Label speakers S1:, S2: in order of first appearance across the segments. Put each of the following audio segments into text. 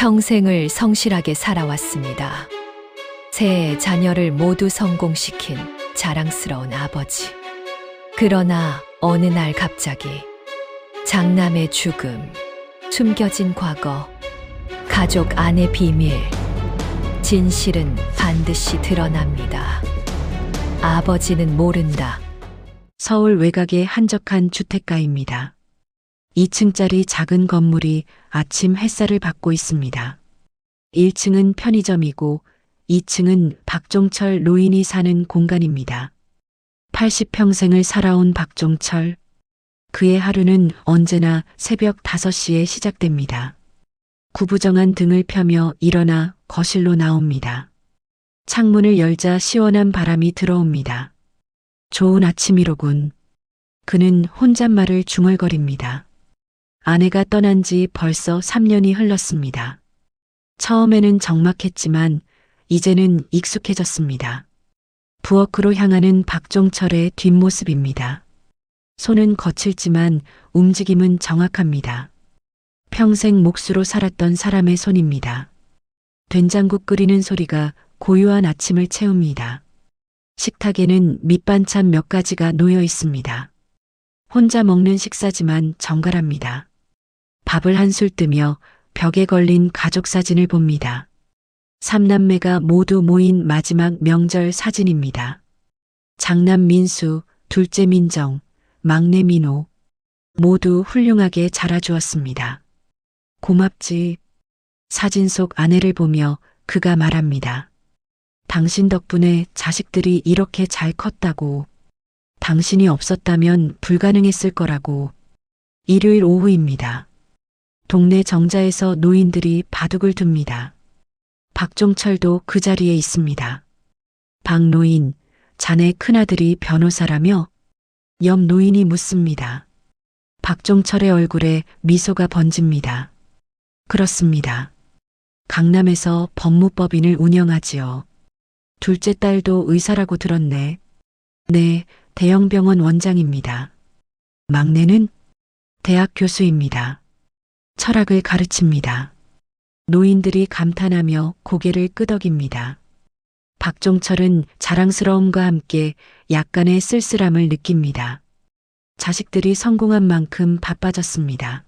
S1: 평생을 성실하게 살아왔습니다. 세 자녀를 모두 성공시킨 자랑스러운 아버지. 그러나 어느 날 갑자기 장남의 죽음, 숨겨진 과거, 가족 안의 비밀, 진실은 반드시 드러납니다. 아버지는 모른다.
S2: 서울 외곽의 한적한 주택가입니다. 2층짜리 작은 건물이 아침 햇살을 받고 있습니다. 1층은 편의점이고 2층은 박종철 노인이 사는 공간입니다. 80평생을 살아온 박종철. 그의 하루는 언제나 새벽 5시에 시작됩니다. 구부정한 등을 펴며 일어나 거실로 나옵니다. 창문을 열자 시원한 바람이 들어옵니다. 좋은 아침이로군. 그는 혼잣말을 중얼거립니다. 아내가 떠난 지 벌써 3년이 흘렀습니다. 처음에는 적막했지만 이제는 익숙해졌습니다. 부엌으로 향하는 박종철의 뒷모습입니다. 손은 거칠지만 움직임은 정확합니다. 평생 몫으로 살았던 사람의 손입니다. 된장국 끓이는 소리가 고요한 아침을 채웁니다. 식탁에는 밑반찬 몇 가지가 놓여 있습니다. 혼자 먹는 식사지만 정갈합니다. 밥을 한술 뜨며 벽에 걸린 가족 사진을 봅니다. 3남매가 모두 모인 마지막 명절 사진입니다. 장남 민수, 둘째 민정, 막내 민호. 모두 훌륭하게 자라주었습니다. 고맙지. 사진 속 아내를 보며 그가 말합니다. 당신 덕분에 자식들이 이렇게 잘 컸다고. 당신이 없었다면 불가능했을 거라고. 일요일 오후입니다. 동네 정자에서 노인들이 바둑을 둡니다. 박종철도 그 자리에 있습니다. 박노인, 자네 큰아들이 변호사라며? 옆 노인이 묻습니다. 박종철의 얼굴에 미소가 번집니다. 그렇습니다. 강남에서 법무법인을 운영하지요. 둘째 딸도 의사라고 들었네. 네, 대형병원 원장입니다. 막내는 대학 교수입니다. 철학을 가르칩니다. 노인들이 감탄하며 고개를 끄덕입니다. 박종철은 자랑스러움과 함께 약간의 쓸쓸함을 느낍니다. 자식들이 성공한 만큼 바빠졌습니다.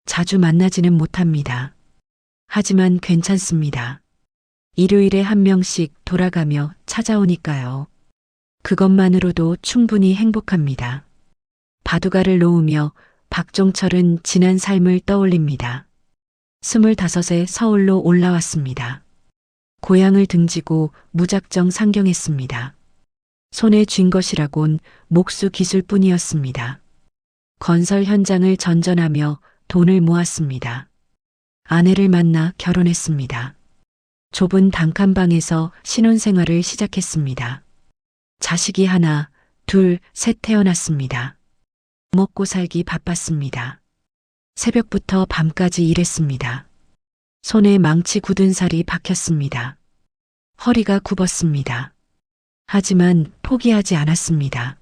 S2: 자주 만나지는 못합니다. 하지만 괜찮습니다. 일요일에 한 명씩 돌아가며 찾아오니까요. 그것만으로도 충분히 행복합니다. 바둑알을 놓으며 박종철은 지난 삶을 떠올립니다. 25에 서울로 올라왔습니다. 고향을 등지고 무작정 상경했습니다. 손에 쥔 것이라곤 목수 기술뿐이었습니다. 건설 현장을 전전하며 돈을 모았습니다. 아내를 만나 결혼했습니다. 좁은 단칸방에서 신혼생활을 시작했습니다. 자식이 하나, 둘, 셋 태어났습니다. 먹고 살기 바빴습니다. 새벽부터 밤까지 일했습니다. 손에 망치 굳은 살이 박혔습니다. 허리가 굽었습니다. 하지만 포기하지 않았습니다.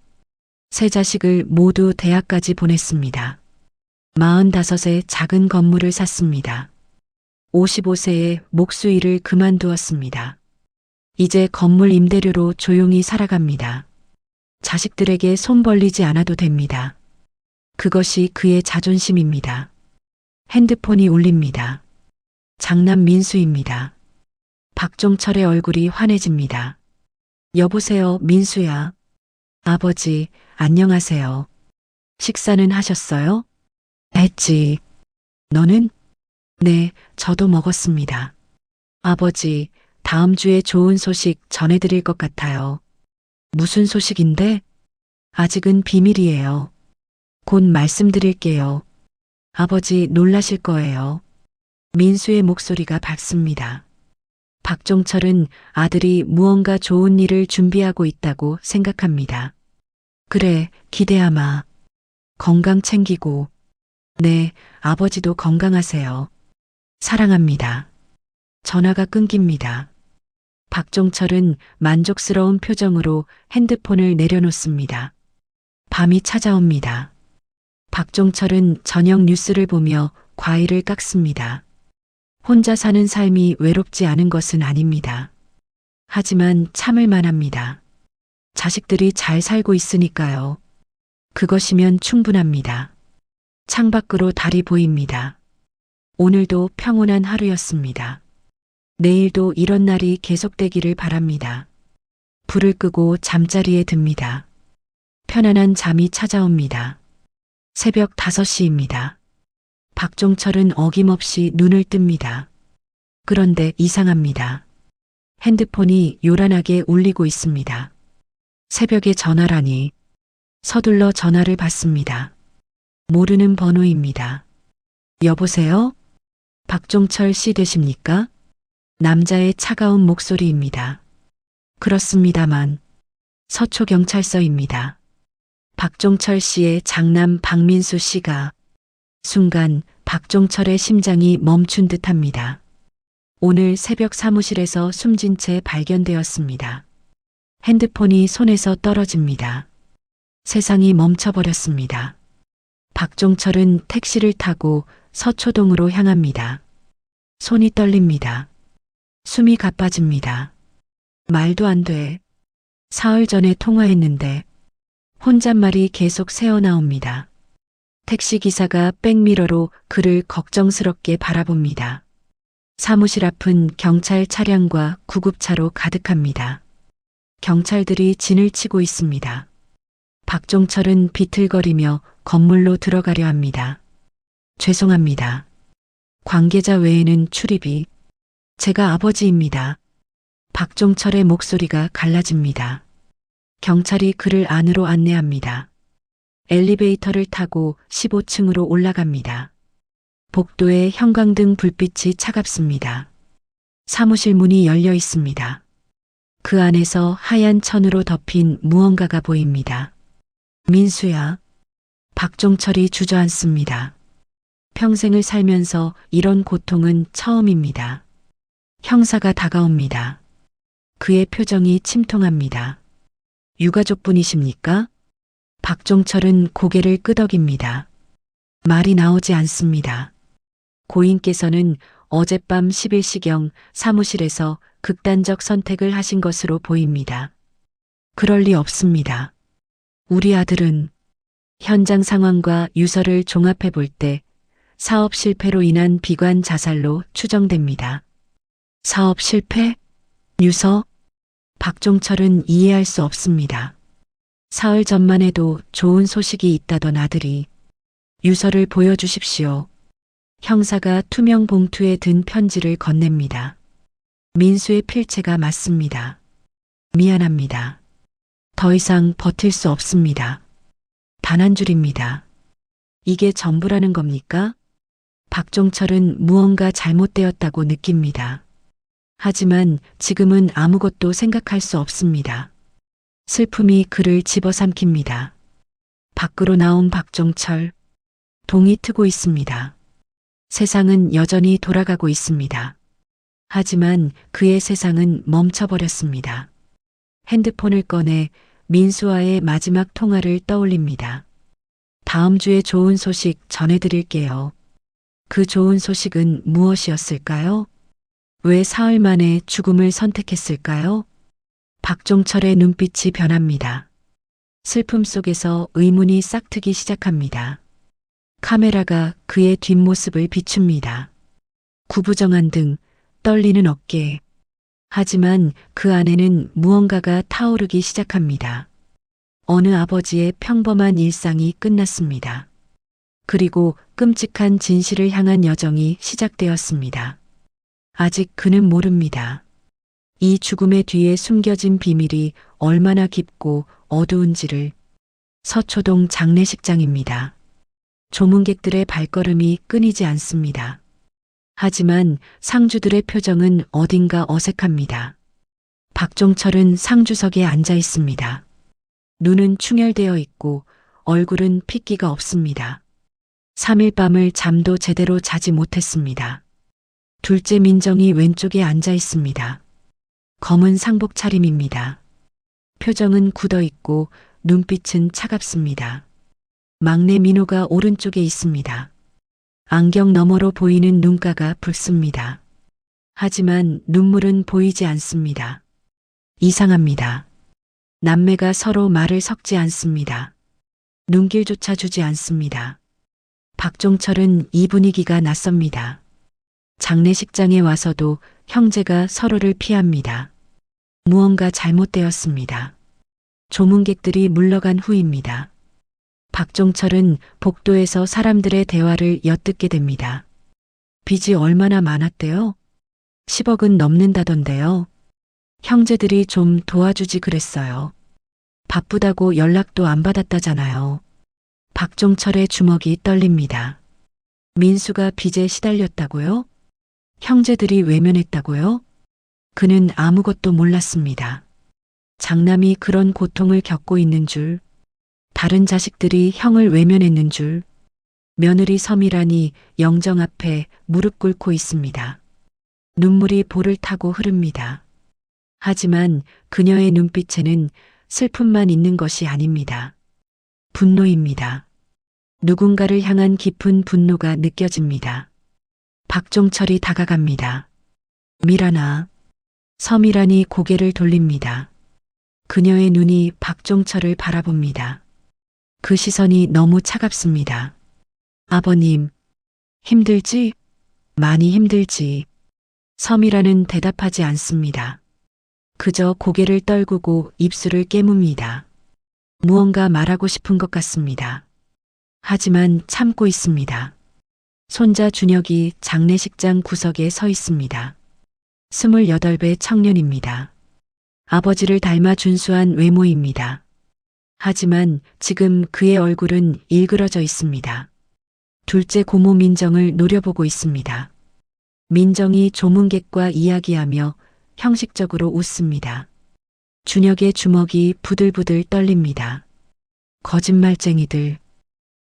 S2: 세 자식을 모두 대학까지 보냈습니다. 45에 작은 건물을 샀습니다. 55세에 목수 일을 그만두었습니다. 이제 건물 임대료로 조용히 살아갑니다. 자식들에게 손 벌리지 않아도 됩니다. 그것이 그의 자존심입니다. 핸드폰이 울립니다. 장남 민수입니다. 박종철의 얼굴이 환해집니다. 여보세요, 민수야. 아버지, 안녕하세요. 식사는 하셨어요? 했지. 너는? 네, 저도 먹었습니다. 아버지, 다음 주에 좋은 소식 전해드릴 것 같아요. 무슨 소식인데? 아직은 비밀이에요. 곧 말씀드릴게요. 아버지 놀라실 거예요. 민수의 목소리가 밝습니다. 박종철은 아들이 무언가 좋은 일을 준비하고 있다고 생각합니다. 그래, 기대하마. 건강 챙기고. 네, 아버지도 건강하세요. 사랑합니다. 전화가 끊깁니다. 박종철은 만족스러운 표정으로 핸드폰을 내려놓습니다. 밤이 찾아옵니다. 박종철은 저녁 뉴스를 보며 과일을 깎습니다. 혼자 사는 삶이 외롭지 않은 것은 아닙니다. 하지만 참을 만합니다. 자식들이 잘 살고 있으니까요. 그것이면 충분합니다. 창밖으로 달이 보입니다. 오늘도 평온한 하루였습니다. 내일도 이런 날이 계속되기를 바랍니다. 불을 끄고 잠자리에 듭니다. 편안한 잠이 찾아옵니다. 새벽 5시입니다. 박종철은 어김없이 눈을 뜹니다. 그런데 이상합니다. 핸드폰이 요란하게 울리고 있습니다. 새벽에 전화라니. 서둘러 전화를 받습니다. 모르는 번호입니다. 여보세요? 박종철 씨 되십니까? 남자의 차가운 목소리입니다. 그렇습니다만. 서초경찰서입니다. 박종철 씨의 장남 박민수 씨가 순간 박종철의 심장이 멈춘 듯합니다. 오늘 새벽 사무실에서 숨진 채 발견되었습니다. 핸드폰이 손에서 떨어집니다. 세상이 멈춰버렸습니다. 박종철은 택시를 타고 서초동으로 향합니다. 손이 떨립니다. 숨이 가빠집니다. 말도 안 돼. 사흘 전에 통화했는데 혼잣말이 계속 새어나옵니다. 택시기사가 백미러로 그를 걱정스럽게 바라봅니다. 사무실 앞은 경찰 차량과 구급차로 가득합니다. 경찰들이 진을 치고 있습니다. 박종철은 비틀거리며 건물로 들어가려 합니다. 죄송합니다. 관계자 외에는 출입이. 제가 아버지입니다. 박종철의 목소리가 갈라집니다. 경찰이 그를 안으로 안내합니다. 엘리베이터를 타고 15층으로 올라갑니다. 복도에 형광등 불빛이 차갑습니다. 사무실 문이 열려 있습니다. 그 안에서 하얀 천으로 덮인 무언가가 보입니다. 민수야. 박종철이 주저앉습니다. 평생을 살면서 이런 고통은 처음입니다. 형사가 다가옵니다. 그의 표정이 침통합니다. 유가족분이십니까? 박종철은 고개를 끄덕입니다. 말이 나오지 않습니다. 고인께서는 어젯밤 11시경 사무실에서 극단적 선택을 하신 것으로 보입니다. 그럴 리 없습니다. 우리 아들은 현장 상황과 유서를 종합해 볼 때 사업 실패로 인한 비관 자살로 추정됩니다. 사업 실패? 유서? 박종철은 이해할 수 없습니다. 사흘 전만 해도 좋은 소식이 있다던 아들이 유서를 보여주십시오. 형사가 투명 봉투에 든 편지를 건넵니다. 민수의 필체가 맞습니다. 미안합니다. 더 이상 버틸 수 없습니다. 단 한 줄입니다. 이게 전부라는 겁니까? 박종철은 무언가 잘못되었다고 느낍니다. 하지만 지금은 아무것도 생각할 수 없습니다. 슬픔이 그를 집어삼킵니다. 밖으로 나온 박종철. 동이 트고 있습니다. 세상은 여전히 돌아가고 있습니다. 하지만 그의 세상은 멈춰버렸습니다. 핸드폰을 꺼내 민수와의 마지막 통화를 떠올립니다. 다음 주에 좋은 소식 전해드릴게요. 그 좋은 소식은 무엇이었을까요? 왜 사흘 만에 죽음을 선택했을까요? 박종철의 눈빛이 변합니다. 슬픔 속에서 의문이 싹트기 시작합니다. 카메라가 그의 뒷모습을 비춥니다. 구부정한 등, 떨리는 어깨. 하지만 그 안에는 무언가가 타오르기 시작합니다. 어느 아버지의 평범한 일상이 끝났습니다. 그리고 끔찍한 진실을 향한 여정이 시작되었습니다. 아직 그는 모릅니다. 이 죽음의 뒤에 숨겨진 비밀이 얼마나 깊고 어두운지를. 서초동 장례식장입니다. 조문객들의 발걸음이 끊이지 않습니다. 하지만 상주들의 표정은 어딘가 어색합니다. 박종철은 상주석에 앉아 있습니다. 눈은 충혈되어 있고 얼굴은 핏기가 없습니다. 3일 밤을 잠도 제대로 자지 못했습니다. 둘째 민정이 왼쪽에 앉아 있습니다. 검은 상복 차림입니다. 표정은 굳어 있고 눈빛은 차갑습니다. 막내 민호가 오른쪽에 있습니다. 안경 너머로 보이는 눈가가 붉습니다. 하지만 눈물은 보이지 않습니다. 이상합니다. 남매가 서로 말을 섞지 않습니다. 눈길조차 주지 않습니다. 박종철은 이 분위기가 낯섭니다. 장례식장에 와서도 형제가 서로를 피합니다. 무언가 잘못되었습니다. 조문객들이 물러간 후입니다. 박종철은 복도에서 사람들의 대화를 엿듣게 됩니다. 빚이 얼마나 많았대요? 10억은 넘는다던데요. 형제들이 좀 도와주지 그랬어요. 바쁘다고 연락도 안 받았다잖아요. 박종철의 주먹이 떨립니다. 민수가 빚에 시달렸다고요? 형제들이 외면했다고요? 그는 아무것도 몰랐습니다. 장남이 그런 고통을 겪고 있는 줄, 다른 자식들이 형을 외면했는 줄, 며느리 서미란이 영정 앞에 무릎 꿇고 있습니다. 눈물이 볼을 타고 흐릅니다. 하지만 그녀의 눈빛에는 슬픔만 있는 것이 아닙니다. 분노입니다. 누군가를 향한 깊은 분노가 느껴집니다. 박종철이 다가갑니다. 미란아. 서미란이 고개를 돌립니다. 그녀의 눈이 박종철을 바라봅니다. 그 시선이 너무 차갑습니다. 아버님, 힘들지? 많이 힘들지. 서미란은 대답하지 않습니다. 그저 고개를 떨구고 입술을 깨뭅니다. 무언가 말하고 싶은 것 같습니다. 하지만 참고 있습니다. 손자 준혁이 장례식장 구석에 서 있습니다. 28배 청년입니다. 아버지를 닮아 준수한 외모입니다. 하지만 지금 그의 얼굴은 일그러져 있습니다. 둘째 고모 민정을 노려보고 있습니다. 민정이 조문객과 이야기하며 형식적으로 웃습니다. 준혁의 주먹이 부들부들 떨립니다. 거짓말쟁이들.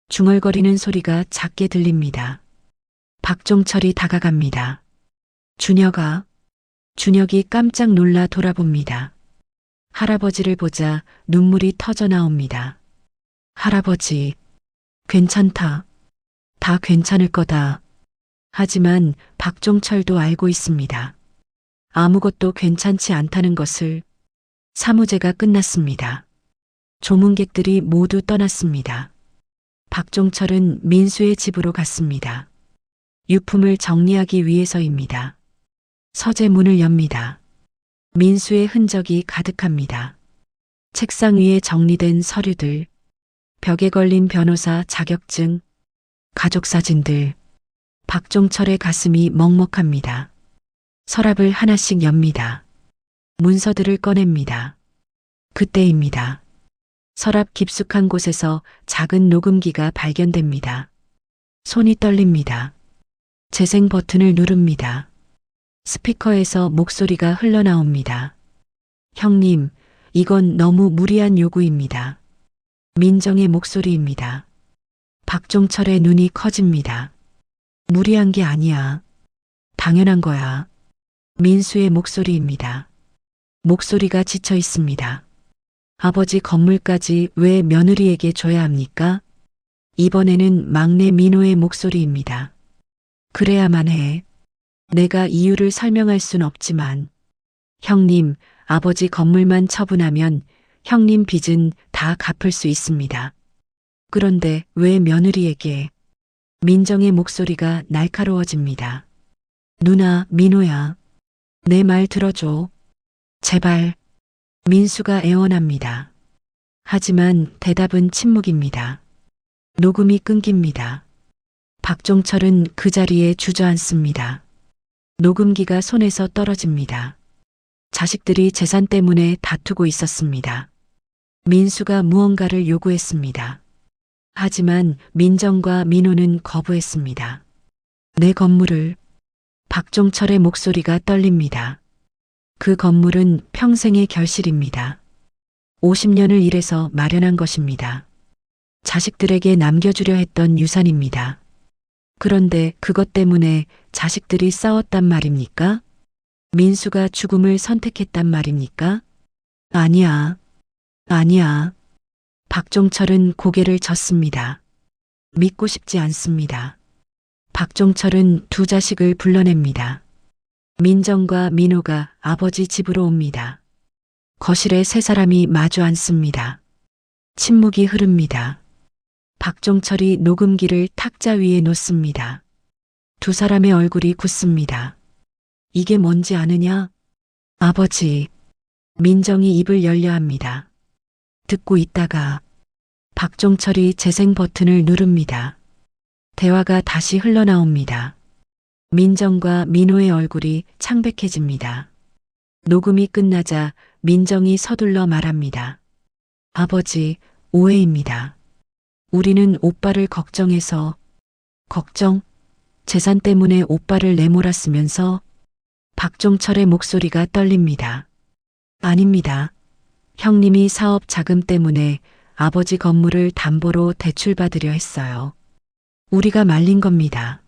S2: 중얼거리는 소리가 작게 들립니다. 박종철이 다가갑니다. 준혁아. 준혁이 깜짝 놀라 돌아봅니다. 할아버지를 보자 눈물이 터져 나옵니다. 할아버지, 괜찮다. 다 괜찮을 거다. 하지만 박종철도 알고 있습니다. 아무것도 괜찮지 않다는 것을. 사무제가 끝났습니다. 조문객들이 모두 떠났습니다. 박종철은 민수의 집으로 갔습니다. 유품을 정리하기 위해서입니다. 서재 문을 엽니다. 민수의 흔적이 가득합니다. 책상 위에 정리된 서류들, 벽에 걸린 변호사 자격증, 가족 사진들. 박종철의 가슴이 먹먹합니다. 서랍을 하나씩 엽니다. 문서들을 꺼냅니다. 그때입니다. 서랍 깊숙한 곳에서 작은 녹음기가 발견됩니다. 손이 떨립니다. 재생 버튼을 누릅니다. 스피커에서 목소리가 흘러나옵니다. 형님, 이건 너무 무리한 요구입니다. 민정의 목소리입니다. 박종철의 눈이 커집니다. 무리한 게 아니야. 당연한 거야. 민수의 목소리입니다. 목소리가 지쳐 있습니다. 아버지 건물까지 왜 며느리에게 줘야 합니까? 이번에는 막내 민호의 목소리입니다. 그래야만 해. 내가 이유를 설명할 순 없지만. 형님, 아버지 건물만 처분하면 형님 빚은 다 갚을 수 있습니다. 그런데 왜 며느리에게? 민정의 목소리가 날카로워집니다. 누나, 민호야. 내 말 들어줘. 제발. 민수가 애원합니다. 하지만 대답은 침묵입니다. 녹음이 끊깁니다. 박종철은 그 자리에 주저앉습니다. 녹음기가 손에서 떨어집니다. 자식들이 재산 때문에 다투고 있었습니다. 민수가 무언가를 요구했습니다. 하지만 민정과 민호는 거부했습니다. 내 건물을. 박종철의 목소리가 떨립니다. 그 건물은 평생의 결실입니다. 50년을 일해서 마련한 것입니다. 자식들에게 남겨주려 했던 유산입니다. 그런데 그것 때문에 자식들이 싸웠단 말입니까? 민수가 죽음을 선택했단 말입니까? 아니야. 아니야. 박종철은 고개를 젓습니다. 믿고 싶지 않습니다. 박종철은 두 자식을 불러냅니다. 민정과 민호가 아버지 집으로 옵니다. 거실에 세 사람이 마주 앉습니다. 침묵이 흐릅니다. 박종철이 녹음기를 탁자 위에 놓습니다. 두 사람의 얼굴이 굳습니다. 이게 뭔지 아느냐? 아버지. 민정이 입을 열려 합니다. 듣고 있다가 박종철이 재생 버튼을 누릅니다. 대화가 다시 흘러나옵니다. 민정과 민호의 얼굴이 창백해집니다. 녹음이 끝나자 민정이 서둘러 말합니다. 아버지, 오해입니다. 우리는 오빠를 걱정해서. 걱정? 재산 때문에 오빠를 내몰았으면서. 박종철의 목소리가 떨립니다. 아닙니다. 형님이 사업 자금 때문에 아버지 건물을 담보로 대출받으려 했어요. 우리가 말린 겁니다.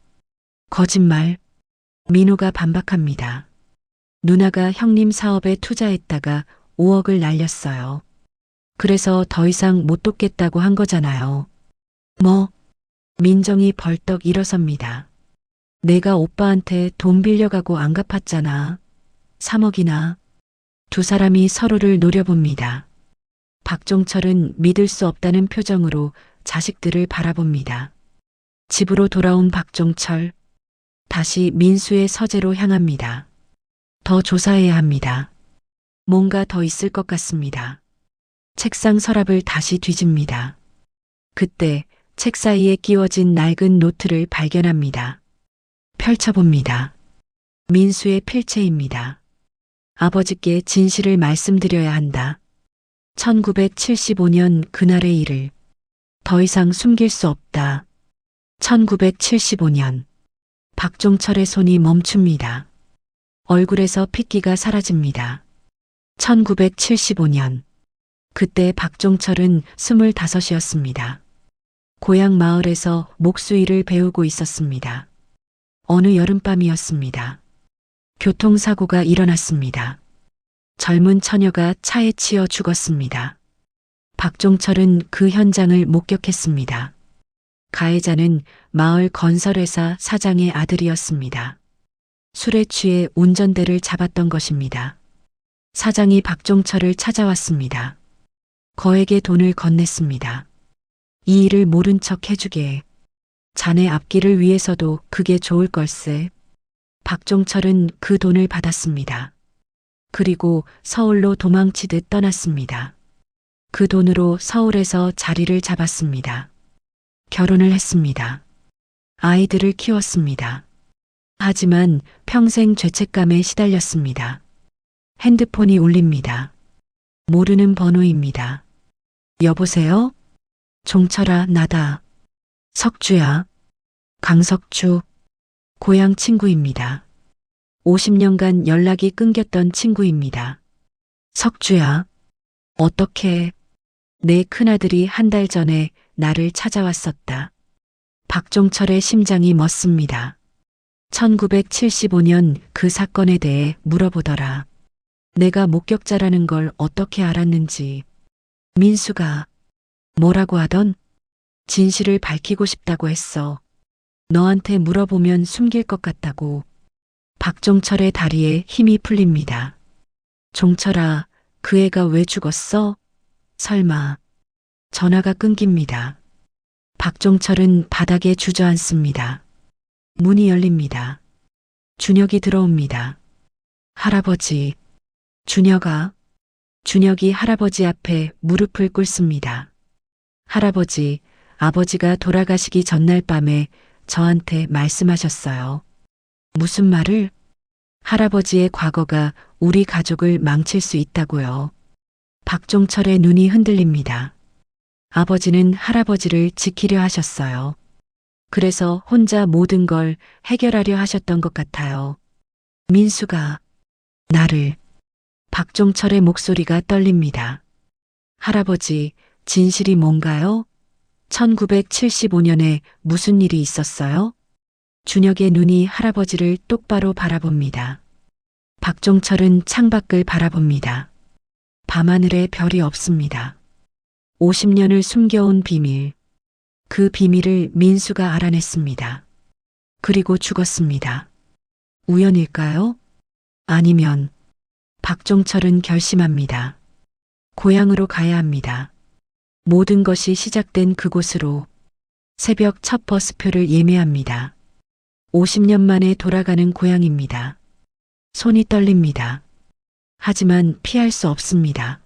S2: 거짓말. 민호가 반박합니다. 누나가 형님 사업에 투자했다가 5억을 날렸어요. 그래서 더 이상 못 돕겠다고 한 거잖아요. 뭐? 민정이 벌떡 일어섭니다. 내가 오빠한테 돈 빌려가고 안 갚았잖아. 3억이나. 두 사람이 서로를 노려봅니다. 박종철은 믿을 수 없다는 표정으로 자식들을 바라봅니다. 집으로 돌아온 박종철. 다시 민수의 서재로 향합니다. 더 조사해야 합니다. 뭔가 더 있을 것 같습니다. 책상 서랍을 다시 뒤집니다. 그때 책 사이에 끼워진 낡은 노트를 발견합니다. 펼쳐봅니다. 민수의 필체입니다. 아버지께 진실을 말씀드려야 한다. 1975년 그날의 일을 더 이상 숨길 수 없다. 1975년 박종철의 손이 멈춥니다. 얼굴에서 핏기가 사라집니다. 1975년 그때 박종철은 25이었습니다. 고향 마을에서 목수일을 배우고 있었습니다. 어느 여름밤이었습니다. 교통사고가 일어났습니다. 젊은 처녀가 차에 치여 죽었습니다. 박종철은 그 현장을 목격했습니다. 가해자는 마을 건설회사 사장의 아들이었습니다. 술에 취해 운전대를 잡았던 것입니다. 사장이 박종철을 찾아왔습니다. 거액의 돈을 건넸습니다. 이 일을 모른 척 해주게. 자네 앞길을 위해서도 그게 좋을 걸세. 박종철은 그 돈을 받았습니다. 그리고 서울로 도망치듯 떠났습니다. 그 돈으로 서울에서 자리를 잡았습니다. 결혼을 했습니다. 아이들을 키웠습니다. 하지만 평생 죄책감에 시달렸습니다. 핸드폰이 울립니다. 모르는 번호입니다. 여보세요? 종철아, 나다. 석주야. 강석주. 고향 친구입니다. 50년간 연락이 끊겼던 친구입니다. 석주야. 어떻게? 내 큰아들이 한 달 전에 나를 찾아왔었다. 박종철의 심장이 멎습니다. 1975년 그 사건에 대해 물어보더라. 내가 목격자라는 걸 어떻게 알았는지. 민수가 뭐라고 하던? 진실을 밝히고 싶다고 했어. 너한테 물어보면 숨길 것 같다고. 박종철의 다리에 힘이 풀립니다. 종철아, 그 애가 왜 죽었어? 설마. 전화가 끊깁니다. 박종철은 바닥에 주저앉습니다. 문이 열립니다. 준혁이 들어옵니다. 할아버지. 준혁이 할아버지 앞에 무릎을 꿇습니다. 할아버지, 아버지가 돌아가시기 전날 밤에 저한테 말씀하셨어요. 무슨 말을? 할아버지의 과거가 우리 가족을 망칠 수 있다고요. 박종철의 눈이 흔들립니다. 아버지는 할아버지를 지키려 하셨어요. 그래서 혼자 모든 걸 해결하려 하셨던 것 같아요. 민수가 나를. 박종철의 목소리가 떨립니다. 할아버지, 진실이 뭔가요? 1975년에 무슨 일이 있었어요? 준혁의 눈이 할아버지를 똑바로 바라봅니다. 박종철은 창밖을 바라봅니다. 밤하늘에 별이 없습니다. 50년을 숨겨온 비밀. 그 비밀을 민수가 알아냈습니다. 그리고 죽었습니다. 우연일까요? 아니면 박종철은 결심합니다. 고향으로 가야 합니다. 모든 것이 시작된 그곳으로 새벽 첫 버스표를 예매합니다. 50년 만에 돌아가는 고향입니다. 손이 떨립니다. 하지만 피할 수 없습니다.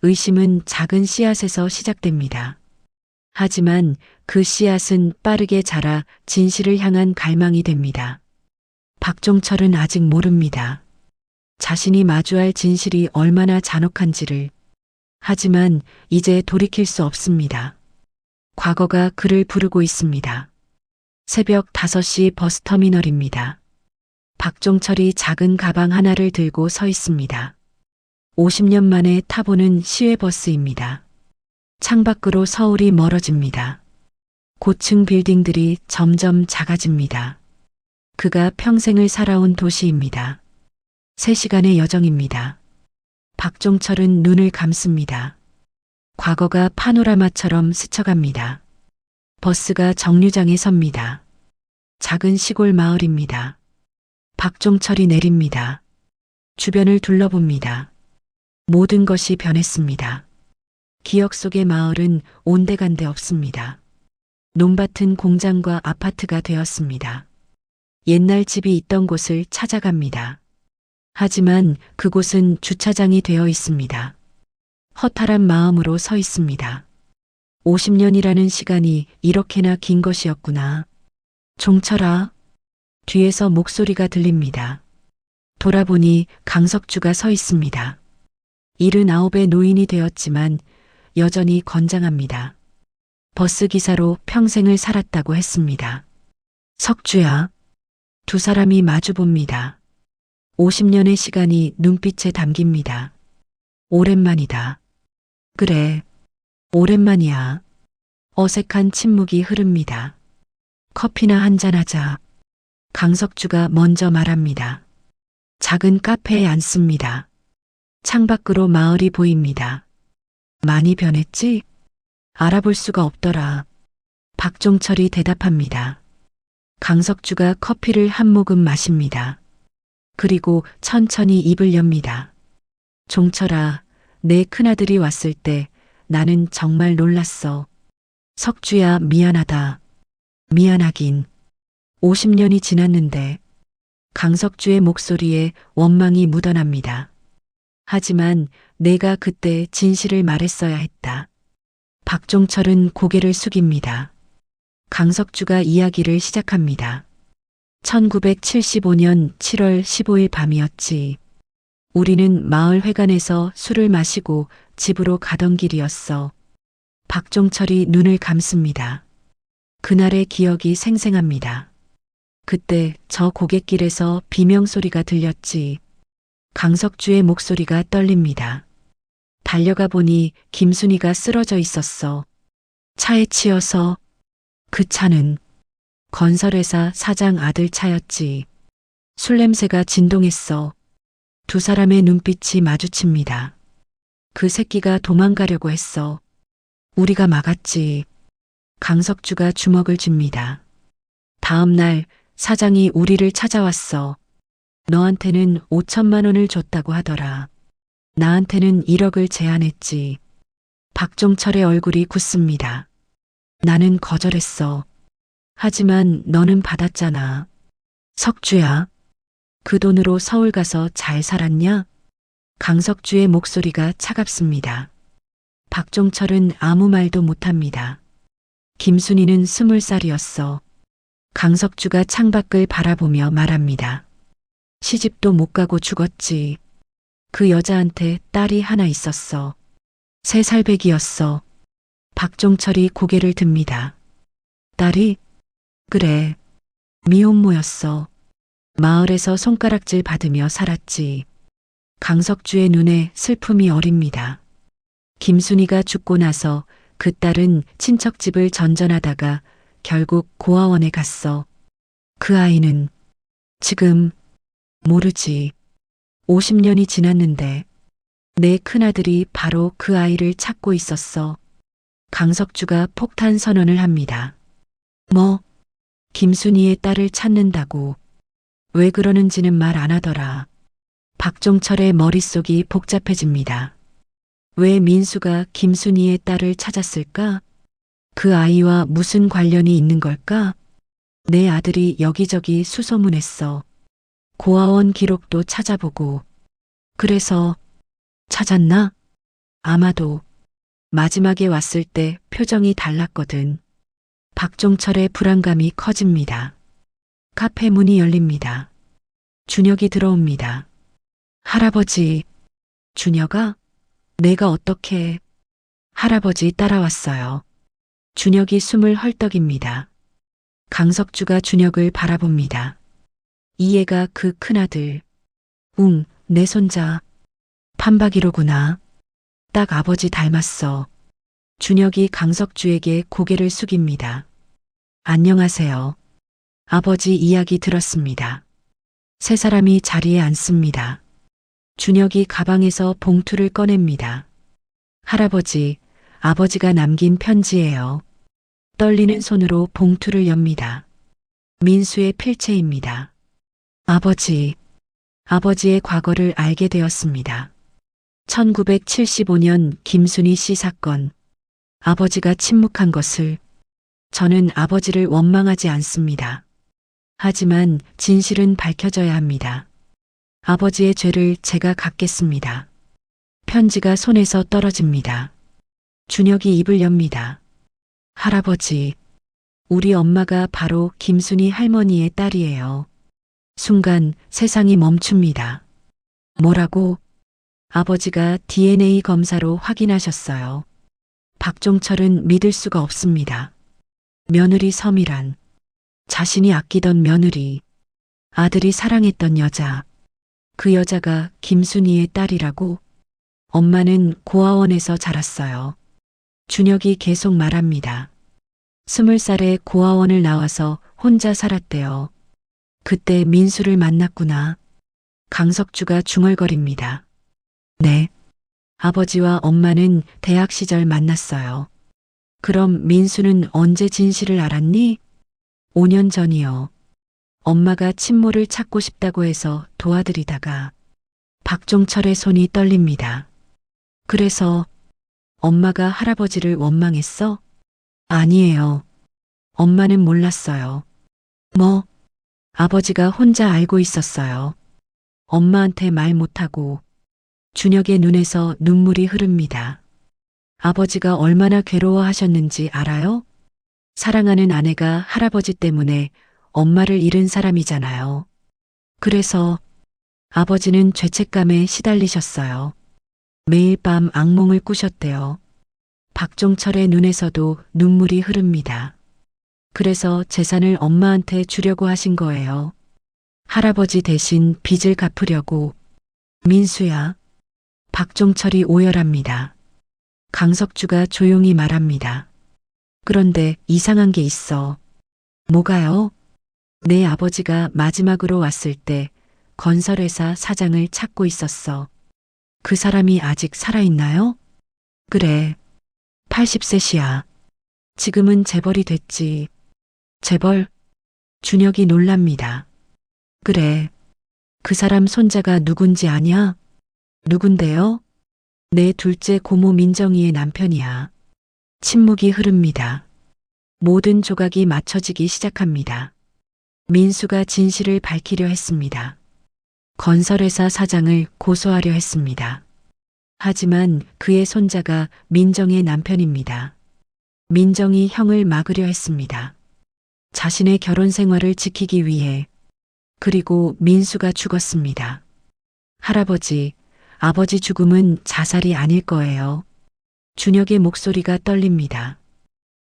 S2: 의심은 작은 씨앗에서 시작됩니다. 하지만 그 씨앗은 빠르게 자라 진실을 향한 갈망이 됩니다. 박종철은 아직 모릅니다. 자신이 마주할 진실이 얼마나 잔혹한지를. 하지만 이제 돌이킬 수 없습니다. 과거가 그를 부르고 있습니다. 새벽 5시 버스터미널입니다. 박종철이 작은 가방 하나를 들고 서 있습니다. 50년 만에 타보는 시외버스입니다. 창밖으로 서울이 멀어집니다. 고층 빌딩들이 점점 작아집니다. 그가 평생을 살아온 도시입니다. 3시간의 여정입니다. 박종철은 눈을 감습니다. 과거가 파노라마처럼 스쳐갑니다. 버스가 정류장에 섭니다. 작은 시골 마을입니다. 박종철이 내립니다. 주변을 둘러봅니다. 모든 것이 변했습니다. 기억 속의 마을은 온데간데 없습니다. 논밭은 공장과 아파트가 되었습니다. 옛날 집이 있던 곳을 찾아갑니다. 하지만 그곳은 주차장이 되어 있습니다. 허탈한 마음으로 서 있습니다. 50년이라는 시간이 이렇게나 긴 것이었구나. 종철아. 뒤에서 목소리가 들립니다. 돌아보니 강석주가 서 있습니다. 79의 노인이 되었지만 여전히 건장합니다. 버스 기사로 평생을 살았다고 했습니다. 석주야. 두 사람이 마주봅니다. 50년의 시간이 눈빛에 담깁니다. 오랜만이다. 그래, 오랜만이야. 어색한 침묵이 흐릅니다. 커피나 한잔하자. 강석주가 먼저 말합니다. 작은 카페에 앉습니다. 창밖으로 마을이 보입니다. 많이 변했지? 알아볼 수가 없더라. 박종철이 대답합니다. 강석주가 커피를 한 모금 마십니다. 그리고 천천히 입을 엽니다. 종철아, 내 큰아들이 왔을 때 나는 정말 놀랐어. 석주야, 미안하다. 미안하긴. 50년이 지났는데. 강석주의 목소리에 원망이 묻어납니다. 하지만 내가 그때 진실을 말했어야 했다. 박종철은 고개를 숙입니다. 강석주가 이야기를 시작합니다. 1975년 7월 15일 밤이었지. 우리는 마을 회관에서 술을 마시고 집으로 가던 길이었어. 박종철이 눈을 감습니다. 그날의 기억이 생생합니다. 그때 저 고갯길에서 비명소리가 들렸지. 강석주의 목소리가 떨립니다. 달려가 보니 김순이가 쓰러져 있었어. 차에 치여서. 그 차는 건설회사 사장 아들 차였지. 술 냄새가 진동했어. 두 사람의 눈빛이 마주칩니다. 그 새끼가 도망가려고 했어. 우리가 막았지. 강석주가 주먹을 쥡니다. 다음 날 사장이 우리를 찾아왔어. 너한테는 5천만 원을 줬다고 하더라. 나한테는 1억을 제안했지. 박종철의 얼굴이 굳습니다. 나는 거절했어. 하지만 너는 받았잖아. 석주야. 그 돈으로 서울 가서 잘 살았냐? 강석주의 목소리가 차갑습니다. 박종철은 아무 말도 못합니다. 김순이는 20살이었어. 강석주가 창밖을 바라보며 말합니다. 시집도 못 가고 죽었지. 그 여자한테 딸이 하나 있었어. 3살배기였어. 박종철이 고개를 듭니다. 딸이? 그래. 미혼모였어. 마을에서 손가락질 받으며 살았지. 강석주의 눈에 슬픔이 어립니다. 김순이가 죽고 나서 그 딸은 친척집을 전전하다가 결국 고아원에 갔어. 그 아이는 지금 모르지. 50년이 지났는데 내 큰아들이 바로 그 아이를 찾고 있었어. 강석주가 폭탄 선언을 합니다. 뭐? 김순희의 딸을 찾는다고. 왜 그러는지는 말 안 하더라. 박종철의 머릿속이 복잡해집니다. 왜 민수가 김순희의 딸을 찾았을까? 그 아이와 무슨 관련이 있는 걸까? 내 아들이 여기저기 수소문했어. 고아원 기록도 찾아보고. 그래서 찾았나? 아마도 마지막에 왔을 때 표정이 달랐거든. 박종철의 불안감이 커집니다. 카페 문이 열립니다. 준혁이 들어옵니다. 할아버지, 준혁아? 내가 어떻게... 할아버지 따라왔어요. 준혁이 숨을 헐떡입니다. 강석주가 준혁을 바라봅니다. 이 애가 그 큰아들. 응, 내 손자. 판박이로구나. 딱 아버지 닮았어. 준혁이 강석주에게 고개를 숙입니다. 안녕하세요. 아버지 이야기 들었습니다. 세 사람이 자리에 앉습니다. 준혁이 가방에서 봉투를 꺼냅니다. 할아버지, 아버지가 남긴 편지예요. 떨리는 손으로 봉투를 엽니다. 민수의 필체입니다. 아버지의 과거를 알게 되었습니다. 1975년 김순희 씨 사건. 아버지가 침묵한 것을. 저는 아버지를 원망하지 않습니다. 하지만 진실은 밝혀져야 합니다. 아버지의 죄를 제가 갚겠습니다. 편지가 손에서 떨어집니다. 준혁이 입을 엽니다. 할아버지, 우리 엄마가 바로 김순희 할머니의 딸이에요. 순간 세상이 멈춥니다. 뭐라고? 아버지가 DNA 검사로 확인하셨어요. 박종철은 믿을 수가 없습니다. 며느리 섬이란, 자신이 아끼던 며느리, 아들이 사랑했던 여자, 그 여자가 김순희의 딸이라고? 엄마는 고아원에서 자랐어요. 준혁이 계속 말합니다. 20살에 고아원을 나와서 혼자 살았대요. 그때 민수를 만났구나. 강석주가 중얼거립니다. 네. 아버지와 엄마는 대학 시절 만났어요. 그럼 민수는 언제 진실을 알았니? 5년 전이요. 엄마가 친모를 찾고 싶다고 해서 도와드리다가 박종철의 손이 떨립니다. 그래서 엄마가 할아버지를 원망했어? 아니에요. 엄마는 몰랐어요. 뭐? 아버지가 혼자 알고 있었어요. 엄마한테 말 못하고. 준혁의 눈에서 눈물이 흐릅니다. 아버지가 얼마나 괴로워하셨는지 알아요? 사랑하는 아내가 할아버지 때문에 엄마를 잃은 사람이잖아요. 그래서 아버지는 죄책감에 시달리셨어요. 매일 밤 악몽을 꾸셨대요. 박종철의 눈에서도 눈물이 흐릅니다. 그래서 재산을 엄마한테 주려고 하신 거예요. 할아버지 대신 빚을 갚으려고. 민수야. 박종철이 오열합니다. 강석주가 조용히 말합니다. 그런데 이상한 게 있어. 뭐가요? 내 아버지가 마지막으로 왔을 때 건설회사 사장을 찾고 있었어. 그 사람이 아직 살아있나요? 그래. 80세시야. 지금은 재벌이 됐지. 재벌? 준혁이 놀랍니다. 그래. 그 사람 손자가 누군지 아냐? 누군데요? 내 둘째 고모 민정이의 남편이야. 침묵이 흐릅니다. 모든 조각이 맞춰지기 시작합니다. 민수가 진실을 밝히려 했습니다. 건설회사 사장을 고소하려 했습니다. 하지만 그의 손자가 민정의 남편입니다. 민정이 형을 막으려 했습니다. 자신의 결혼 생활을 지키기 위해. 그리고 민수가 죽었습니다. 할아버지, 아버지 죽음은 자살이 아닐 거예요. 준혁의 목소리가 떨립니다.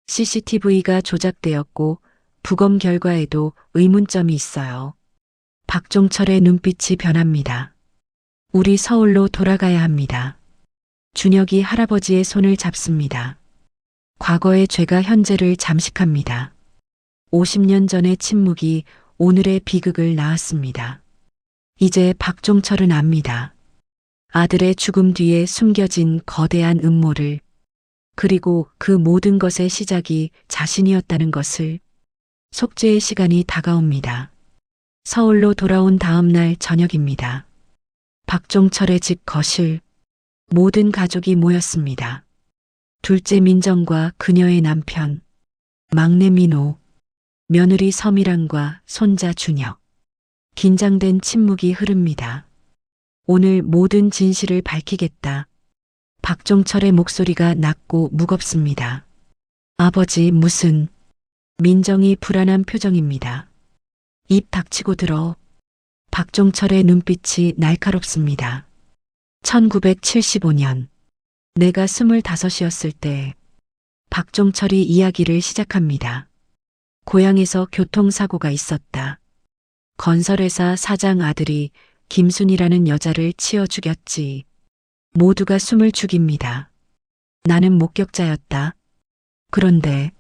S2: CCTV가 조작되었고 부검 결과에도 의문점이 있어요. 박종철의 눈빛이 변합니다. 우리 서울로 돌아가야 합니다. 준혁이 할아버지의 손을 잡습니다. 과거의 죄가 현재를 잠식합니다. 50년 전의 침묵이 오늘의 비극을 낳았습니다. 이제 박종철은 압니다. 아들의 죽음 뒤에 숨겨진 거대한 음모를, 그리고 그 모든 것의 시작이 자신이었다는 것을. 속죄의 시간이 다가옵니다. 서울로 돌아온 다음 날 저녁입니다. 박종철의 집 거실, 모든 가족이 모였습니다. 둘째 민정과 그녀의 남편, 막내 민호, 며느리 서미란과 손자 준혁. 긴장된 침묵이 흐릅니다. 오늘 모든 진실을 밝히겠다. 박종철의 목소리가 낮고 무겁습니다. 아버지 무슨... 민정이 불안한 표정입니다. 입 닥치고 들어. 박종철의 눈빛이 날카롭습니다. 1975년 내가 25이었을 때 박종철이 이야기를 시작합니다. 고향에서 교통사고가 있었다. 건설회사 사장 아들이 김순이라는 여자를 치어 죽였지. 모두가 숨을 죽입니다. 나는 목격자였다. 그런데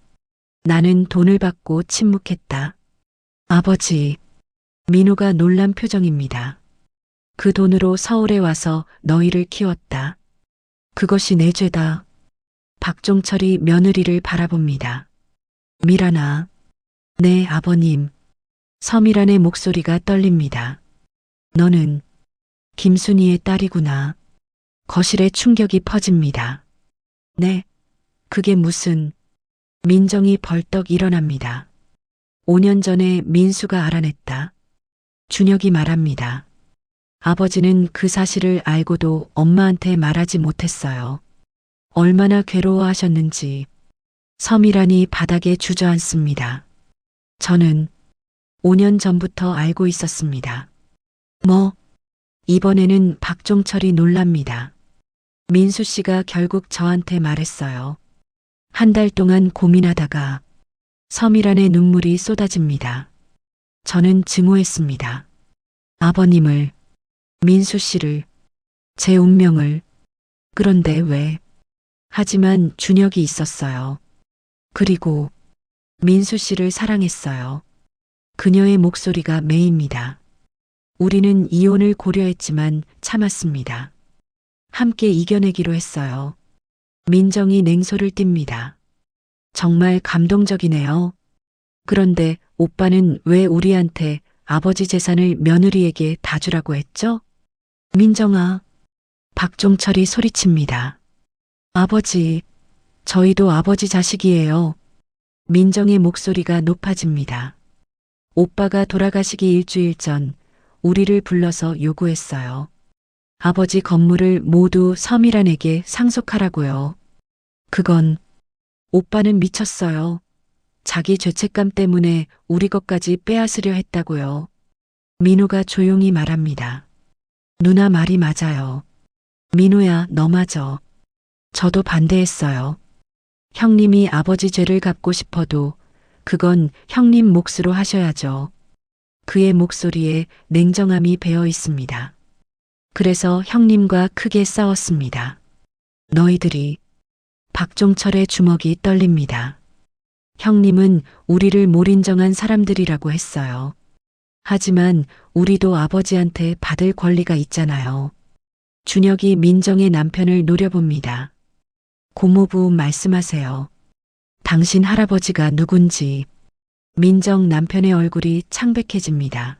S2: 나는 돈을 받고 침묵했다. 아버지, 민호가 놀란 표정입니다. 그 돈으로 서울에 와서 너희를 키웠다. 그것이 내 죄다. 박종철이 며느리를 바라봅니다. 미란아, 네 아버님. 서미란의 목소리가 떨립니다. 너는 김순이의 딸이구나. 거실에 충격이 퍼집니다. 네, 그게 무슨... 민정이 벌떡 일어납니다. 5년 전에 민수가 알아냈다. 준혁이 말합니다. 아버지는 그 사실을 알고도 엄마한테 말하지 못했어요. 얼마나 괴로워하셨는지. 서미란이 바닥에 주저앉습니다. 저는 5년 전부터 알고 있었습니다. 뭐? 이번에는 박종철이 놀랍니다. 민수 씨가 결국 저한테 말했어요. 한 달 동안 고민하다가 서미란의 눈물이 쏟아집니다. 저는 증오했습니다. 아버님을, 민수 씨를, 제 운명을. 그런데 왜? 하지만 준혁이 있었어요. 그리고 민수 씨를 사랑했어요. 그녀의 목소리가 메입니다. 우리는 이혼을 고려했지만 참았습니다. 함께 이겨내기로 했어요. 민정이 냉소를 띱니다. 정말 감동적이네요. 그런데 오빠는 왜 우리한테 아버지 재산을 며느리에게 다 주라고 했죠? 민정아, 박종철이 소리칩니다. 아버지, 저희도 아버지 자식이에요. 민정의 목소리가 높아집니다. 오빠가 돌아가시기 일주일 전 우리를 불러서 요구했어요. 아버지 건물을 모두 서미란에게 상속하라고요. 그건... 오빠는 미쳤어요. 자기 죄책감 때문에 우리 것까지 빼앗으려 했다고요. 민호가 조용히 말합니다. 누나 말이 맞아요. 민호야, 너 맞아. 저도 반대했어요. 형님이 아버지 죄를 갚고 싶어도 그건 형님 몫으로 하셔야죠. 그의 목소리에 냉정함이 배어 있습니다. 그래서 형님과 크게 싸웠습니다. 너희들이... 박종철의 주먹이 떨립니다. 형님은 우리를 몰인정한 사람들이라고 했어요. 하지만 우리도 아버지한테 받을 권리가 있잖아요. 준혁이 민정의 남편을 노려봅니다. 고모부 말씀하세요. 당신 할아버지가 누군지. 민정 남편의 얼굴이 창백해집니다.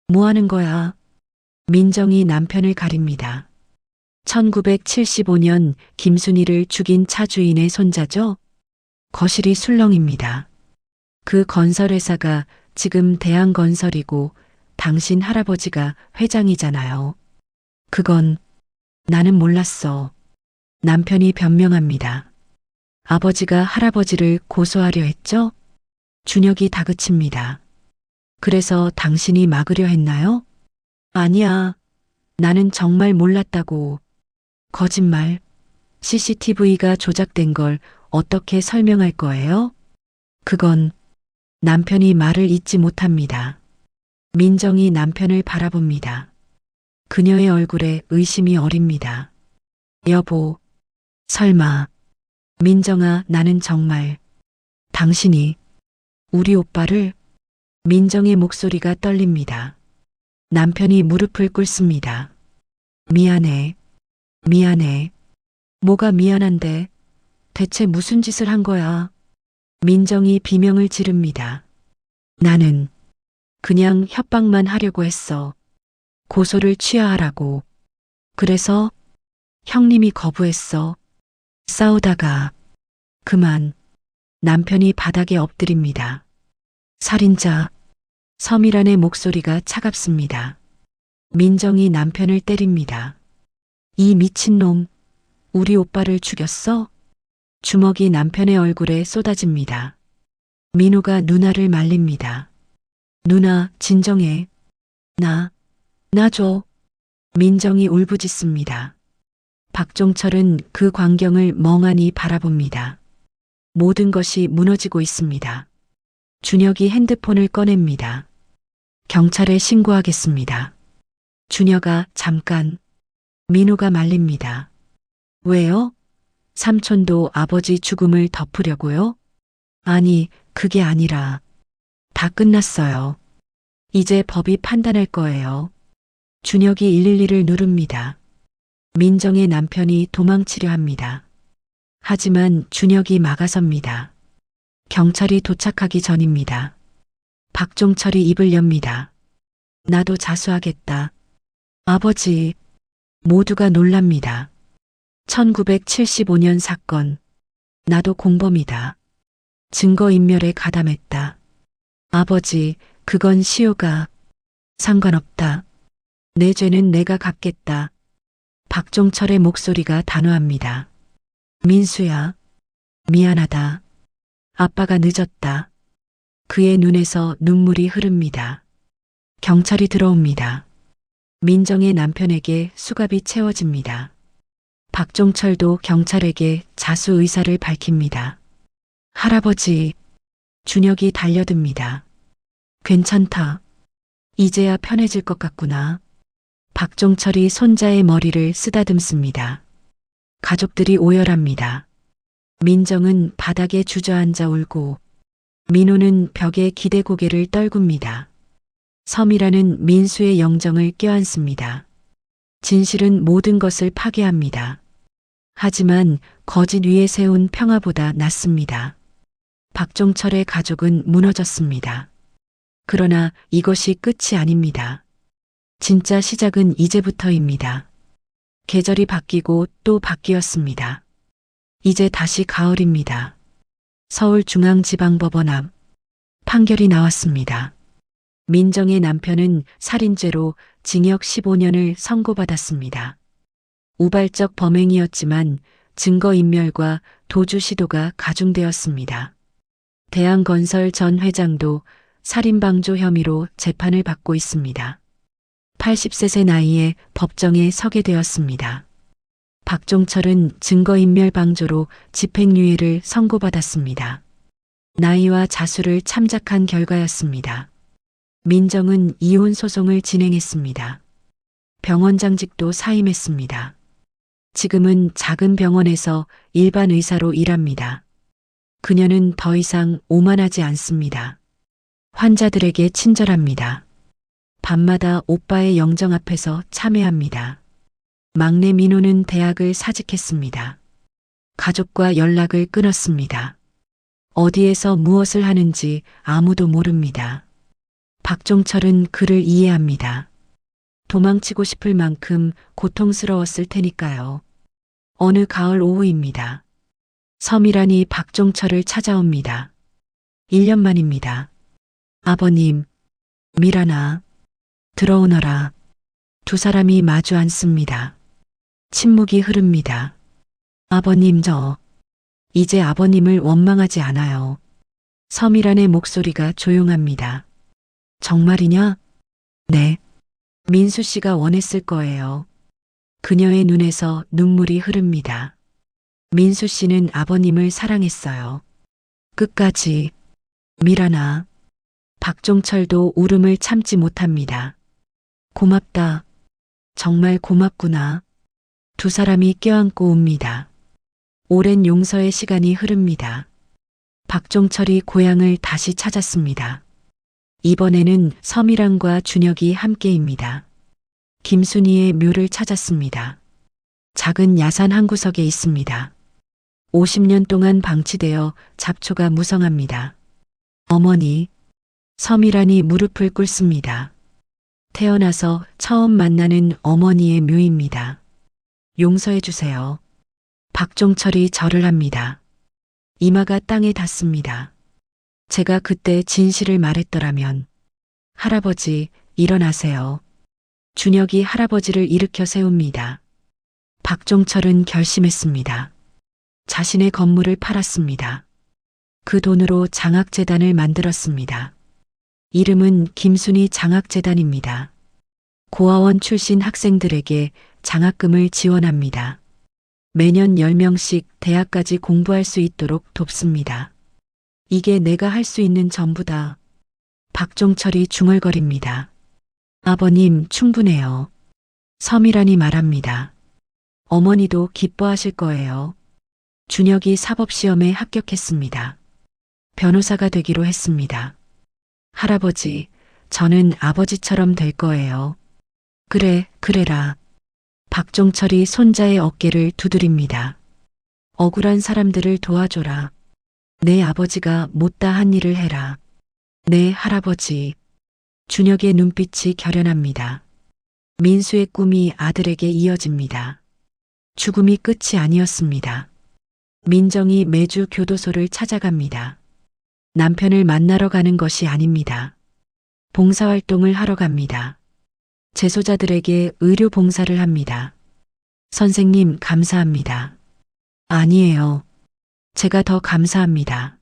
S2: 뭐 하는 거야? 민정이 남편을 가립니다. 1975년 김순이를 죽인 차 주인의 손자죠? 거실이 술렁입니다. 그 건설회사가 지금 대한건설이고 당신 할아버지가 회장이잖아요. 그건 나는 몰랐어. 남편이 변명합니다. 아버지가 할아버지를 고소하려 했죠? 준혁이 다그칩니다. 그래서 당신이 막으려 했나요? 아니야. 나는 정말 몰랐다고. 거짓말. CCTV가 조작된 걸 어떻게 설명할 거예요? 그건... 남편이 말을 잇지 못합니다. 민정이 남편을 바라봅니다. 그녀의 얼굴에 의심이 어립니다. 여보, 설마... 민정아, 나는 정말... 당신이... 우리 오빠를... 민정의 목소리가 떨립니다. 남편이 무릎을 꿇습니다. 미안해. 미안해. 뭐가 미안한데? 대체 무슨 짓을 한 거야? 민정이 비명을 지릅니다. 나는 그냥 협박만 하려고 했어. 고소를 취하하라고. 그래서 형님이 거부했어. 싸우다가 그만 남편이 바닥에 엎드립니다. 살인자. 서미란의 목소리가 차갑습니다. 민정이 남편을 때립니다. 이 미친놈, 우리 오빠를 죽였어? 주먹이 남편의 얼굴에 쏟아집니다. 민호가 누나를 말립니다. 누나, 진정해. 나 줘. 민정이 울부짖습니다. 박종철은 그 광경을 멍하니 바라봅니다. 모든 것이 무너지고 있습니다. 준혁이 핸드폰을 꺼냅니다. 경찰에 신고하겠습니다. 준혁아, 잠깐. 민호가 말립니다. 왜요? 삼촌도 아버지 죽음을 덮으려고요? 아니, 그게 아니라 다 끝났어요. 이제 법이 판단할 거예요. 준혁이 112를 누릅니다. 민정의 남편이 도망치려 합니다. 하지만 준혁이 막아섭니다. 경찰이 도착하기 전입니다. 박종철이 입을 엽니다. 나도 자수하겠다. 아버지, 모두가 놀랍니다. 1975년 사건. 나도 공범이다. 증거인멸에 가담했다. 아버지, 그건 시효가 상관없다. 내 죄는 내가 갚겠다. 박종철의 목소리가 단호합니다. 민수야, 미안하다. 아빠가 늦었다. 그의 눈에서 눈물이 흐릅니다. 경찰이 들어옵니다. 민정의 남편에게 수갑이 채워집니다. 박종철도 경찰에게 자수 의사를 밝힙니다. 할아버지, 준혁이 달려듭니다. 괜찮다. 이제야 편해질 것 같구나. 박종철이 손자의 머리를 쓰다듬습니다. 가족들이 오열합니다. 민정은 바닥에 주저앉아 울고 민호는 벽에 기대 고개를 떨굽니다. 서미라는 민수의 영정을 껴안습니다. 진실은 모든 것을 파괴합니다. 하지만 거짓 위에 세운 평화보다 낫습니다. 박종철의 가족은 무너졌습니다. 그러나 이것이 끝이 아닙니다. 진짜 시작은 이제부터입니다. 계절이 바뀌고 또 바뀌었습니다. 이제 다시 가을입니다. 서울중앙지방법원 앞 판결이 나왔습니다. 민정의 남편은 살인죄로 징역 15년을 선고받았습니다. 우발적 범행이었지만 증거인멸과 도주 시도가 가중되었습니다. 대한건설 전 회장도 살인방조 혐의로 재판을 받고 있습니다. 80세 나이에 법정에 서게 되었습니다. 박종철은 증거인멸 방조로 집행유예를 선고받았습니다. 나이와 자수를 참작한 결과였습니다. 민정은 이혼 소송을 진행했습니다. 병원장직도 사임했습니다. 지금은 작은 병원에서 일반 의사로 일합니다. 그녀는 더 이상 오만하지 않습니다. 환자들에게 친절합니다. 밤마다 오빠의 영정 앞에서 참회합니다. 막내 민호는 대학을 사직했습니다. 가족과 연락을 끊었습니다. 어디에서 무엇을 하는지 아무도 모릅니다. 박종철은 그를 이해합니다. 도망치고 싶을 만큼 고통스러웠을 테니까요. 어느 가을 오후입니다. 서미란이 박종철을 찾아옵니다. 1년 만입니다. 아버님, 미란아, 들어오너라. 두 사람이 마주 앉습니다. 침묵이 흐릅니다. 아버님, 이제 아버님을 원망하지 않아요. 서미란의 목소리가 조용합니다. 정말이냐? 네. 민수 씨가 원했을 거예요. 그녀의 눈에서 눈물이 흐릅니다. 민수 씨는 아버님을 사랑했어요. 끝까지. 미란아. 박종철도 울음을 참지 못합니다. 고맙다. 정말 고맙구나. 두 사람이 껴안고 웁니다. 오랜 용서의 시간이 흐릅니다. 박종철이 고향을 다시 찾았습니다. 이번에는 서미란과 준혁이 함께입니다. 김순희의 묘를 찾았습니다. 작은 야산 한 구석에 있습니다. 50년 동안 방치되어 잡초가 무성합니다. 어머니, 서미란이 무릎을 꿇습니다. 태어나서 처음 만나는 어머니의 묘입니다. 용서해 주세요. 박종철이 절을 합니다. 이마가 땅에 닿습니다. 제가 그때 진실을 말했더라면. 할아버지, 일어나세요. 준혁이 할아버지를 일으켜 세웁니다. 박종철은 결심했습니다. 자신의 건물을 팔았습니다. 그 돈으로 장학재단을 만들었습니다. 이름은 김순희 장학재단입니다. 고아원 출신 학생들에게 장학금을 지원합니다. 매년 10명씩 대학까지 공부할 수 있도록 돕습니다. 이게 내가 할 수 있는 전부다. 박종철이 중얼거립니다. 아버님, 충분해요. 서미란이 말합니다. 어머니도 기뻐하실 거예요. 준혁이 사법시험에 합격했습니다. 변호사가 되기로 했습니다. 할아버지, 저는 아버지처럼 될 거예요. 그래, 그래라. 박종철이 손자의 어깨를 두드립니다. 억울한 사람들을 도와줘라. 내 아버지가 못다한 일을 해라. 네, 할아버지. 준혁의 눈빛이 결연합니다. 민수의 꿈이 아들에게 이어집니다. 죽음이 끝이 아니었습니다. 민정이 매주 교도소를 찾아갑니다. 남편을 만나러 가는 것이 아닙니다. 봉사활동을 하러 갑니다. 재소자들에게 의료 봉사를 합니다. 선생님, 감사합니다. 아니에요. 제가 더 감사합니다.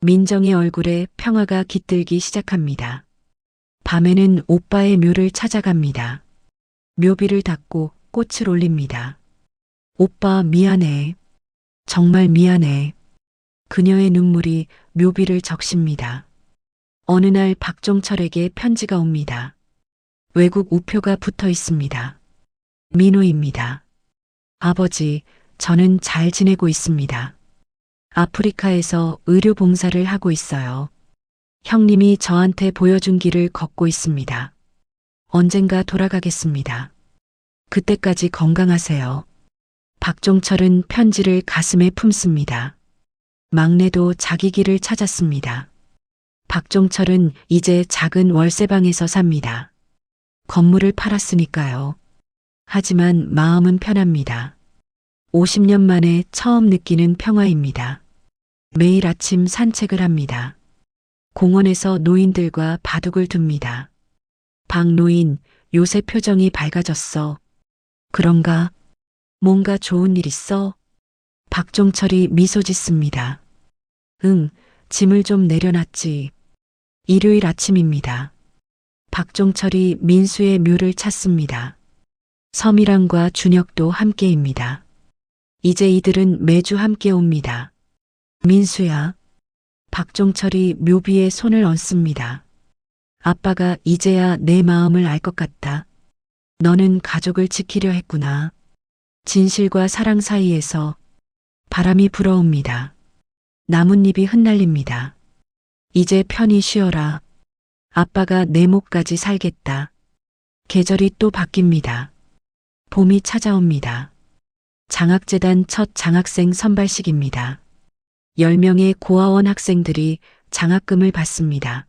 S2: 민정의 얼굴에 평화가 깃들기 시작합니다. 밤에는 오빠의 묘를 찾아갑니다. 묘비를 닫고 꽃을 올립니다. 오빠, 미안해. 정말 미안해. 그녀의 눈물이 묘비를 적십니다. 어느 날 박종철에게 편지가 옵니다. 외국 우표가 붙어 있습니다. 민호입니다. 아버지, 저는 잘 지내고 있습니다. 아프리카에서 의료 봉사를 하고 있어요. 형님이 저한테 보여준 길을 걷고 있습니다. 언젠가 돌아가겠습니다. 그때까지 건강하세요. 박종철은 편지를 가슴에 품습니다. 막내도 자기 길을 찾았습니다. 박종철은 이제 작은 월세방에서 삽니다. 건물을 팔았으니까요. 하지만 마음은 편합니다. 50년 만에 처음 느끼는 평화입니다. 매일 아침 산책을 합니다. 공원에서 노인들과 바둑을 둡니다. 박노인, 요새 표정이 밝아졌어. 그런가? 뭔가 좋은 일 있어? 박종철이 미소 짓습니다. 응, 짐을 좀 내려놨지. 일요일 아침입니다. 박종철이 민수의 묘를 찾습니다. 서미란과 준혁도 함께입니다. 이제 이들은 매주 함께 옵니다. 민수야. 박종철이 묘비에 손을 얹습니다. 아빠가 이제야 내 마음을 알 것 같다. 너는 가족을 지키려 했구나. 진실과 사랑 사이에서 바람이 불어옵니다. 나뭇잎이 흩날립니다. 이제 편히 쉬어라. 아빠가 내 목까지 살겠다. 계절이 또 바뀝니다. 봄이 찾아옵니다. 장학재단 첫 장학생 선발식입니다. 10명의 고아원 학생들이 장학금을 받습니다.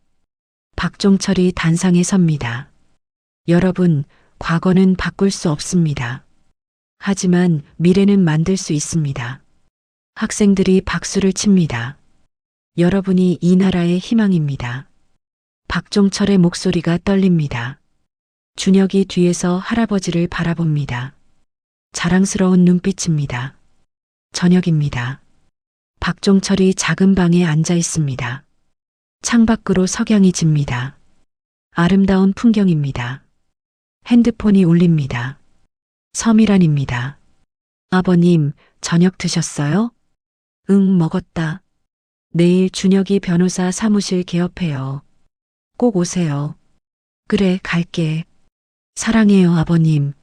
S2: 박종철이 단상에 섭니다. 여러분, 과거는 바꿀 수 없습니다. 하지만 미래는 만들 수 있습니다. 학생들이 박수를 칩니다. 여러분이 이 나라의 희망입니다. 박종철의 목소리가 떨립니다. 준혁이 뒤에서 할아버지를 바라봅니다. 자랑스러운 눈빛입니다. 저녁입니다. 박종철이 작은 방에 앉아 있습니다. 창밖으로 석양이 집니다. 아름다운 풍경입니다. 핸드폰이 울립니다. 서미란입니다. 아버님, 저녁 드셨어요? 응, 먹었다. 내일 준혁이 변호사 사무실 개업해요. 꼭 오세요. 그래, 갈게. 사랑해요, 아버님.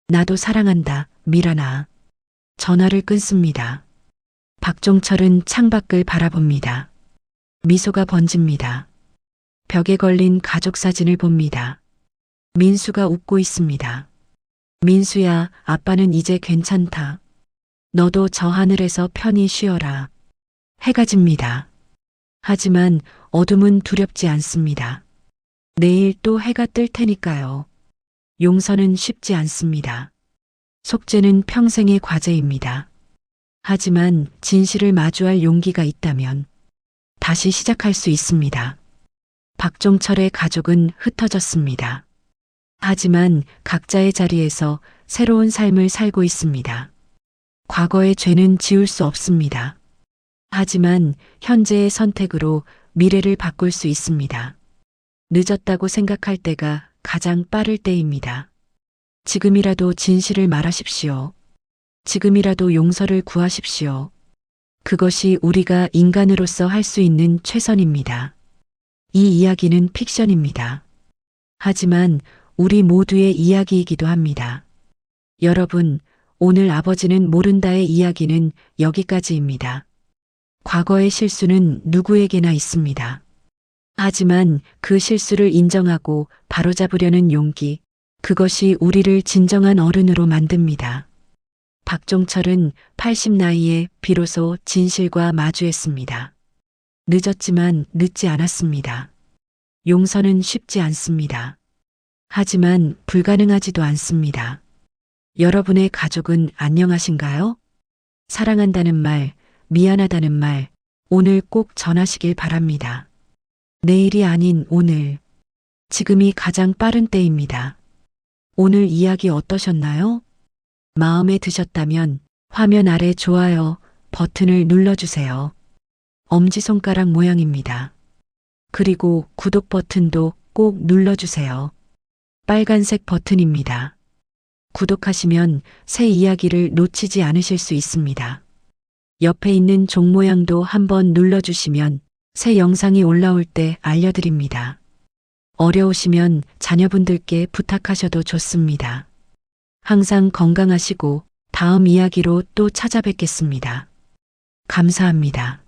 S2: 나도 사랑한다, 미란아. 전화를 끊습니다. 박종철은 창밖을 바라봅니다. 미소가 번집니다. 벽에 걸린 가족 사진을 봅니다. 민수가 웃고 있습니다. 민수야, 아빠는 이제 괜찮다. 너도 저 하늘에서 편히 쉬어라. 해가 집니다. 하지만 어둠은 두렵지 않습니다. 내일 또 해가 뜰 테니까요. 용서는 쉽지 않습니다. 속죄는 평생의 과제입니다. 하지만 진실을 마주할 용기가 있다면 다시 시작할 수 있습니다. 박종철의 가족은 흩어졌습니다. 하지만 각자의 자리에서 새로운 삶을 살고 있습니다. 과거의 죄는 지울 수 없습니다. 하지만 현재의 선택으로 미래를 바꿀 수 있습니다. 늦었다고 생각할 때가 가장 빠를 때입니다. 지금이라도 진실을 말하십시오. 지금이라도 용서를 구하십시오. 그것이 우리가 인간으로서 할 수 있는 최선입니다. 이 이야기는 픽션입니다. 하지만 우리 모두의 이야기이기도 합니다. 여러분, 오늘 아버지는 모른다의 이야기는 여기까지입니다. 과거의 실수는 누구에게나 있습니다. 하지만 그 실수를 인정하고 바로잡으려는 용기, 그것이 우리를 진정한 어른으로 만듭니다. 박종철은 80 나이에 비로소 진실과 마주했습니다. 늦었지만 늦지 않았습니다. 용서는 쉽지 않습니다. 하지만 불가능하지도 않습니다. 여러분의 가족은 안녕하신가요? 사랑한다는 말, 미안하다는 말, 오늘 꼭 전하시길 바랍니다. 내일이 아닌 오늘, 지금이 가장 빠른 때입니다. 오늘 이야기 어떠셨나요? 마음에 드셨다면 화면 아래 좋아요 버튼을 눌러주세요. 엄지손가락 모양입니다. 그리고 구독 버튼도 꼭 눌러주세요. 빨간색 버튼입니다. 구독하시면 새 이야기를 놓치지 않으실 수 있습니다. 옆에 있는 종 모양도 한번 눌러주시면 새 영상이 올라올 때 알려드립니다. 어려우시면 자녀분들께 부탁하셔도 좋습니다. 항상 건강하시고 다음 이야기로 또 찾아뵙겠습니다. 감사합니다.